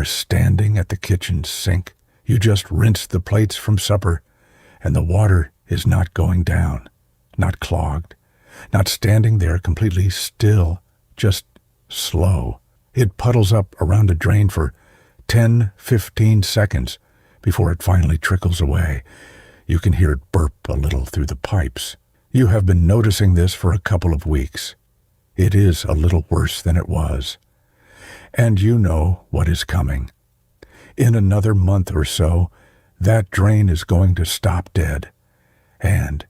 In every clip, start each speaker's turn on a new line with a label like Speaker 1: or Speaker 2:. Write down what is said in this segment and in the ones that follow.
Speaker 1: standing at the kitchen sink. You just rinsed the plates from supper, and the water is not going down, not clogged, not standing there completely still, just slow. It puddles up around a drain for 10, 15 seconds before it finally trickles away. You can hear it burp a little through the pipes. You have been noticing this for a couple of weeks. It is a little worse than it was. And you know what is coming. In another month or so, that drain is going to stop dead, and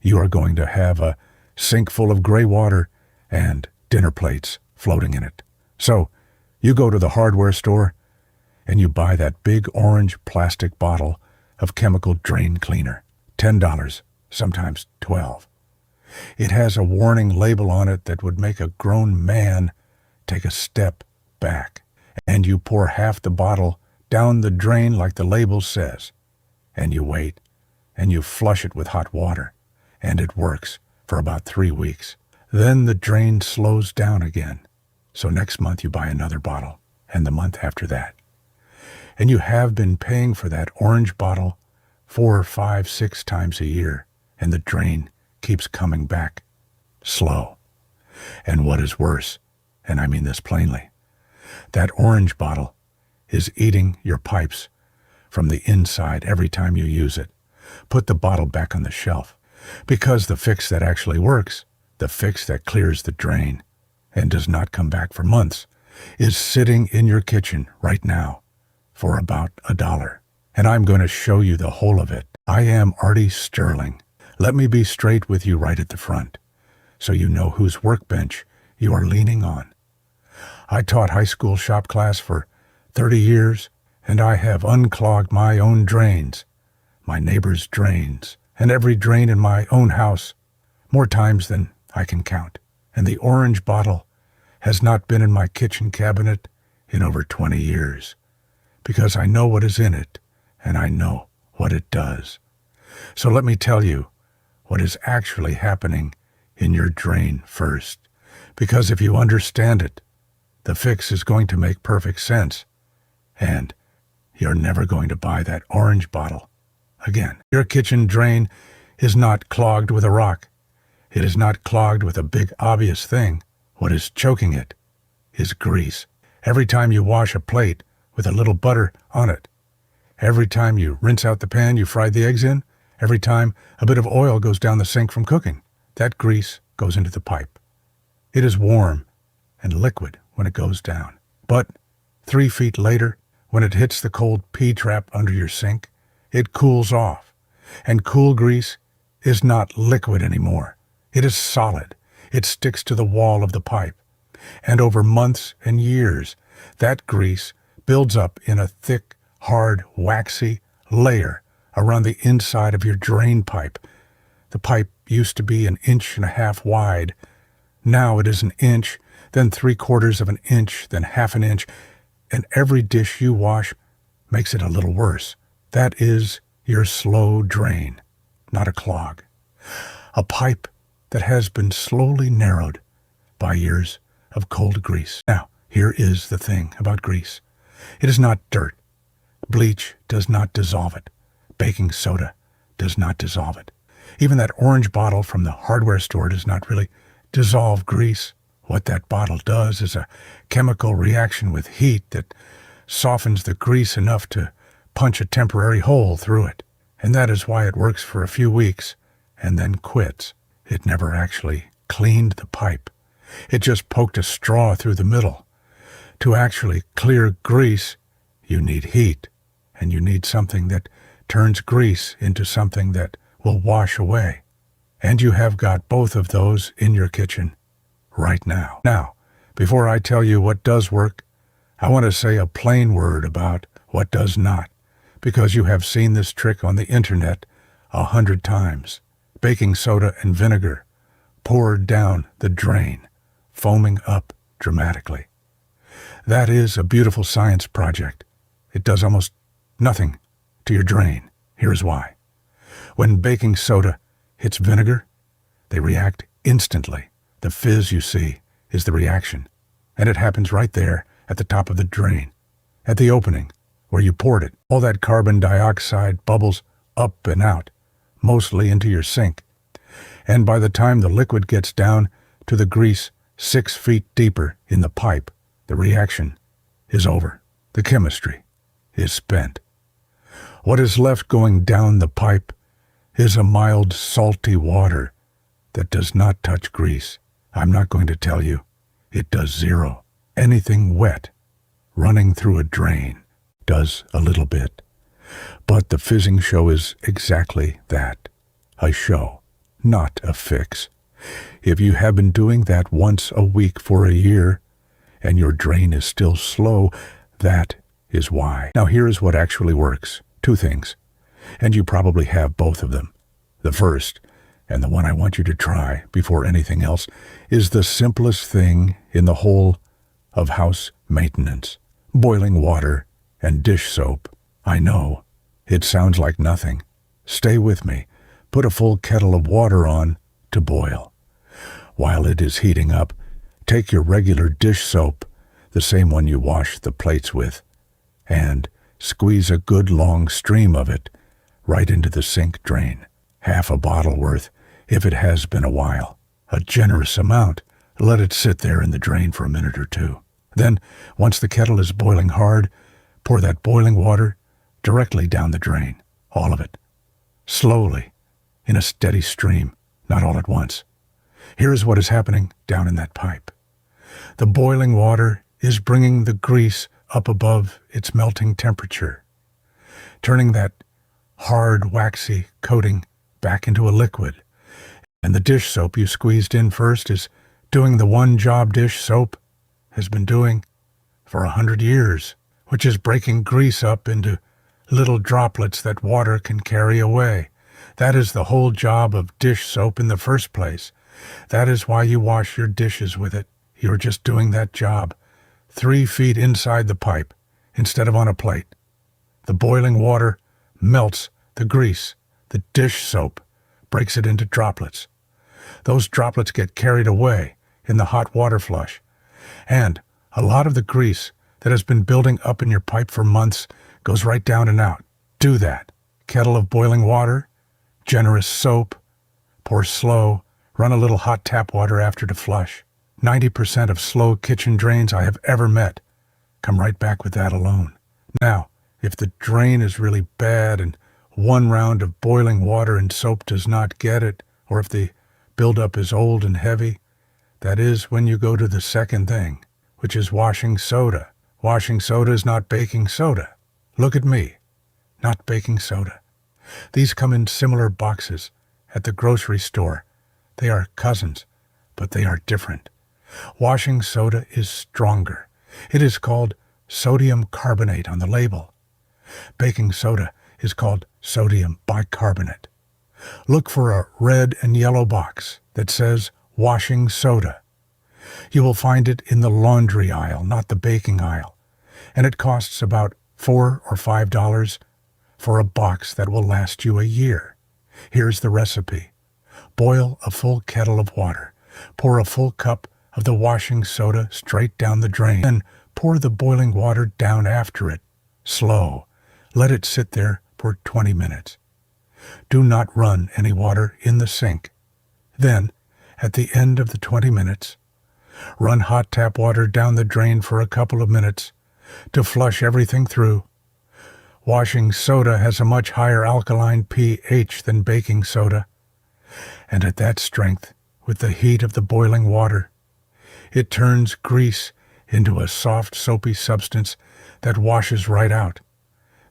Speaker 1: you are going to have a sink full of gray water and dinner plates floating in it. So, you go to the hardware store and you buy that big orange plastic bottle of chemical drain cleaner. $10, sometimes $12. It has a warning label on it that would make a grown man take a step back. And you pour half the bottle down the drain like the label says. And you wait, and you flush it with hot water. And it works for about 3 weeks. Then the drain slows down again. So next month you buy another bottle, and the month after that. And you have been paying for that orange bottle 4, 5, 6 times a year, and the drain keeps coming back, slow. And what is worse, and I mean this plainly, that orange bottle is eating your pipes from the inside every time you use it. Put the bottle back on the shelf, because the fix that actually works, the fix that clears the drain and does not come back for months, is sitting in your kitchen right now for about $1. And I'm going to show you the whole of it. I am Artie Sterling. Let me be straight with you right at the front, so you know whose workbench you are leaning on. I taught high school shop class for 30 years, and I have unclogged my own drains, my neighbor's drains, and every drain in my own house, more times than I can count. And the orange bottle has not been in my kitchen cabinet in over 20 years, because I know what is in it, and I know what it does. So let me tell you what is actually happening in your drain first, because if you understand it, the fix is going to make perfect sense, and you're never going to buy that orange bottle again. Your kitchen drain is not clogged with a rock. It is not clogged with a big obvious thing. What is choking it is grease. Every time you wash a plate with a little butter on it, every time you rinse out the pan you fried the eggs in, every time a bit of oil goes down the sink from cooking, that grease goes into the pipe. It is warm and liquid when it goes down. But 3 feet later, when it hits the cold P-trap under your sink, it cools off. And cool grease is not liquid anymore. It is solid. It sticks to the wall of the pipe. And over months and years, that grease builds up in a thick, hard, waxy layer around the inside of your drain pipe. The pipe used to be 1.5 inches wide. Now it is 1 inch, then 3/4 of an inch, then 1/2 inch, and every dish you wash makes it a little worse. That is your slow drain, not a clog. A pipe that has been slowly narrowed by years of cold grease. Now, here is the thing about grease. It is not dirt. Bleach does not dissolve it. Baking soda does not dissolve it. Even that orange bottle from the hardware store does not really dissolve grease. What that bottle does is a chemical reaction with heat that softens the grease enough to punch a temporary hole through it. And that is why it works for a few weeks and then quits. It never actually cleaned the pipe. It just poked a straw through the middle. To actually clear grease, you need heat, and you need something that turns grease into something that will wash away. And you have got both of those in your kitchen right now. Now, before I tell you what does work, I want to say a plain word about what does not, because you have seen this trick on the internet 100 times. Baking soda and vinegar poured down the drain, foaming up dramatically. That is a beautiful science project. It does almost nothing to your drain. Here's why. When baking soda hits vinegar, they react instantly. The fizz you see is the reaction, and it happens right there at the top of the drain. at the opening where you poured it. All that carbon dioxide bubbles up and out, mostly into your sink. And by the time the liquid gets down to the grease 6 feet deeper in the pipe, the reaction is over. The chemistry is spent. What is left going down the pipe is a mild, salty water that does not touch grease. I'm not going to tell you. It does zero. Anything wet running through a drain does a little bit. But the fizzing show is exactly that, a show, not a fix. If you have been doing that once a week for a year, and your drain is still slow, that is why. Now here is what actually works. 2 things, and you probably have both of them. The first, and the one I want you to try before anything else, is the simplest thing in the whole of house maintenance. Boiling water and dish soap. I know, it sounds like nothing. Stay with me. Put a full kettle of water on to boil. While it is heating up, take your regular dish soap, the same one you wash the plates with, and squeeze a good long stream of it right into the sink drain. Half a bottle worth, if it has been a while. A generous amount. Let it sit there in the drain for a minute or 2. Then, once the kettle is boiling hard, pour that boiling water directly down the drain. All of it. Slowly, in a steady stream, not all at once. Here is what is happening down in that pipe. The boiling water is bringing the grease up above its melting temperature, turning that hard, waxy coating back into a liquid. And the dish soap you squeezed in first is doing the one job dish soap has been doing for 100 years, which is breaking grease up into little droplets that water can carry away. That is the whole job of dish soap in the first place. That is why you wash your dishes with it. You're just doing that job 3 feet inside the pipe instead of on a plate. The boiling water melts the grease. The dish soap breaks it into droplets. Those droplets get carried away in the hot water flush. And a lot of the grease that has been building up in your pipe for months goes right down and out. Do that. Kettle of boiling water, generous soap, pour slow, run a little hot tap water after to flush. 90% of slow kitchen drains I have ever met come right back with that alone. Now, if the drain is really bad and one round of boiling water and soap does not get it, or if the buildup is old and heavy, that is when you go to the second thing, which is washing soda. Washing soda is not baking soda. Look at me, not baking soda. These come in similar boxes at the grocery store. They are cousins, but they are different. Washing soda is stronger. It is called sodium carbonate on the label. Baking soda is called sodium bicarbonate. Look for a red and yellow box that says washing soda. You will find it in the laundry aisle, not the baking aisle, and it costs about $4 or $5 for a box that will last you a year. Here's the recipe. Boil a full kettle of water. Pour a full cup of the washing soda straight down the drain. Then pour the boiling water down after it. Slow. Let it sit there for 20 minutes. Do not run any water in the sink. Then, at the end of the 20 minutes, run hot tap water down the drain for a couple of minutes to flush everything through. Washing soda has a much higher alkaline pH than baking soda, and at that strength, with the heat of the boiling water, it turns grease into a soft, soapy substance that washes right out.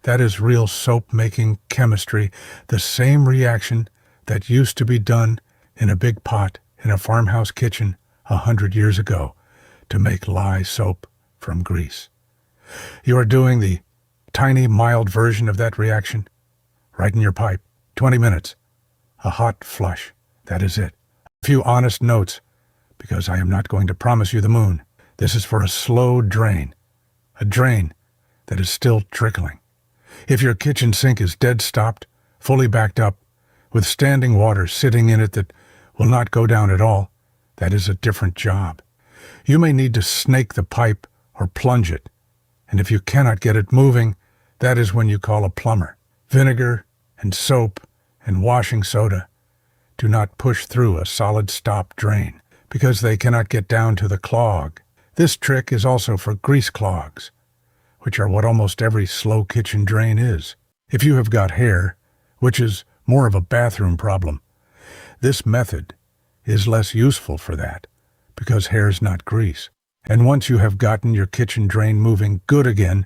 Speaker 1: That is real soap-making chemistry, the same reaction that used to be done in a big pot in a farmhouse kitchen 100 years ago to make lye soap from grease. You are doing the tiny, mild version of that reaction right in your pipe. 20 minutes. A hot flush. That is it. A few honest notes, because I am not going to promise you the moon. This is for a slow drain. A drain that is still trickling. If your kitchen sink is dead stopped, fully backed up, with standing water sitting in it that will not go down at all, that is a different job. You may need to snake the pipe or plunge it, And if you cannot get it moving, that is when you call a plumber. Vinegar and soap and washing soda do not push through a solid stop drain because they cannot get down to the clog. This trick is also for grease clogs, which are what almost every slow kitchen drain is. If you have got hair, which is more of a bathroom problem, this method is less useful for that because hair's not grease. And once you have gotten your kitchen drain moving good again,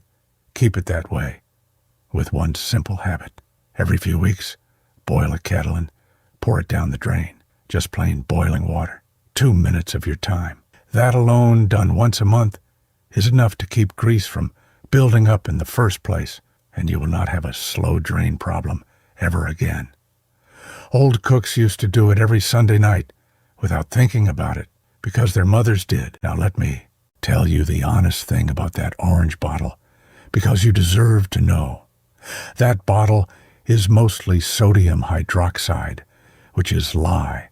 Speaker 1: keep it that way with one simple habit. Every few weeks, boil a kettle and pour it down the drain. Just plain boiling water. 2 minutes of your time. That alone, done once a month, is enough to keep grease from building up in the first place, and you will not have a slow drain problem ever again. Old cooks used to do it every Sunday night without thinking about it because their mothers did. Now let me tell you the honest thing about that orange bottle because you deserve to know. That bottle is mostly sodium hydroxide, which is lye.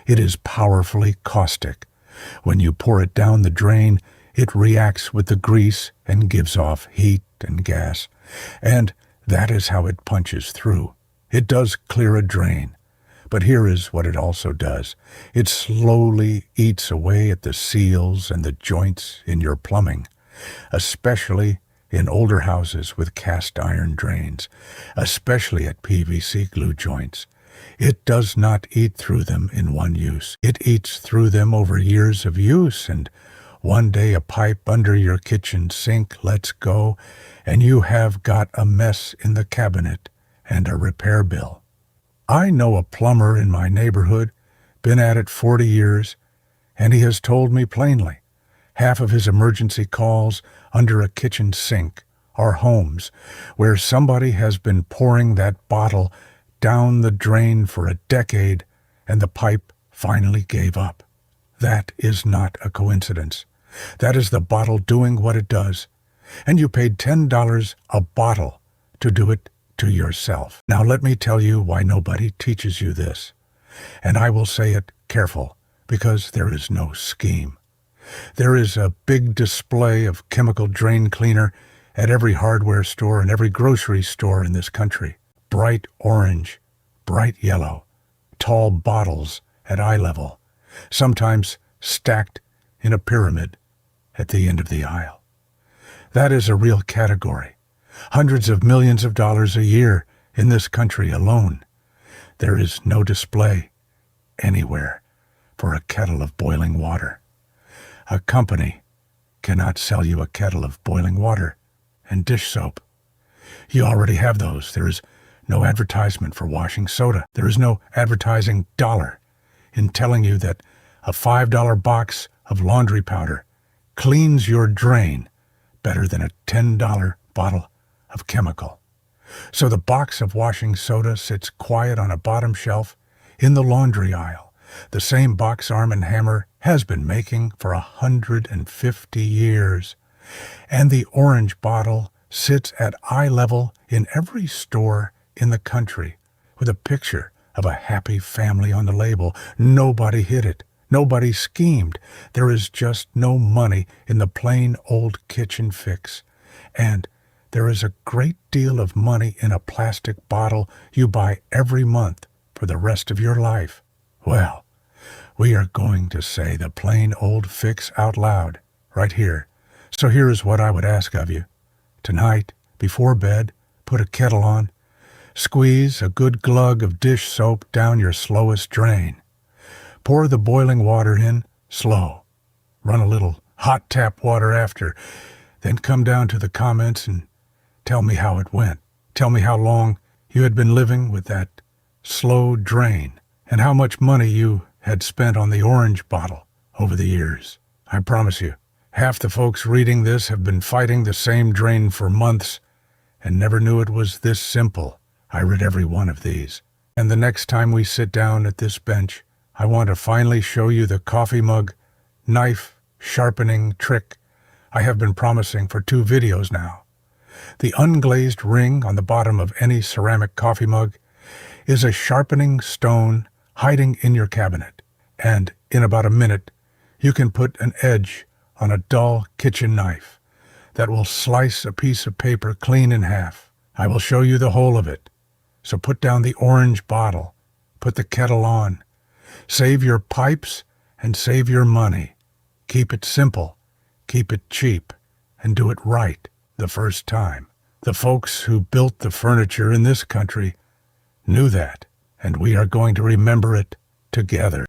Speaker 1: It is powerfully caustic. When you pour it down the drain, it reacts with the grease and gives off heat and gas. And that is how it punches through. It does clear a drain. But here is what it also does. It slowly eats away at the seals and the joints in your plumbing, especially in older houses with cast iron drains, especially at PVC glue joints. It does not eat through them in one use. It eats through them over years of use, and one day a pipe under your kitchen sink lets go, and you have got a mess in the cabinet and a repair bill. I know a plumber in my neighborhood, been at it 40 years, and he has told me plainly, half of his emergency calls under a kitchen sink are homes where somebody has been pouring that bottle down the drain for a decade and the pipe finally gave up. That is not a coincidence. That is the bottle doing what it does, and you paid $10 a bottle to do it to yourself. Now let me tell you why nobody teaches you this, and I will say it careful because there is no scheme. There is a big display of chemical drain cleaner at every hardware store and every grocery store in this country. Bright orange, bright yellow, tall bottles at eye level, sometimes stacked in a pyramid at the end of the aisle. That is a real category. Hundreds of millions of dollars a year in this country alone. There is no display anywhere for a kettle of boiling water. A company cannot sell you a kettle of boiling water and dish soap. You already have those. There is no advertisement for washing soda. There is no advertising dollar in telling you that a $5 box of laundry powder cleans your drain better than a $10 bottle of chemical. So the box of washing soda sits quiet on a bottom shelf in the laundry aisle. The same box Arm & Hammer has been making for 150 years. And the orange bottle sits at eye level in every store in the country with a picture of a happy family on the label. Nobody hid it. Nobody schemed. There is just no money in the plain old kitchen fix. And there is a great deal of money in a plastic bottle you buy every month for the rest of your life. Well, we are going to say the plain old fix out loud right here. So here is what I would ask of you. Tonight, before bed, put a kettle on. Squeeze a good glug of dish soap down your slowest drain. Pour the boiling water in slow. Run a little hot tap water after. Then come down to the comments and tell me how it went. Tell me how long you had been living with that slow drain and how much money you had spent on the orange bottle over the years. I promise you, half the folks reading this have been fighting the same drain for months and never knew it was this simple. I read every one of these. And the next time we sit down at this bench, I want to finally show you the coffee mug knife sharpening trick I have been promising for 2 videos now. The unglazed ring on the bottom of any ceramic coffee mug is a sharpening stone hiding in your cabinet, and in about a minute you can put an edge on a dull kitchen knife. that will slice a piece of paper clean in half. I will show you the whole of it. So put down the orange bottle, put the kettle on, save your pipes and save your money. Keep it simple, keep it cheap, and do it right the first time. The folks who built the furniture in this country knew that, and we are going to remember it together.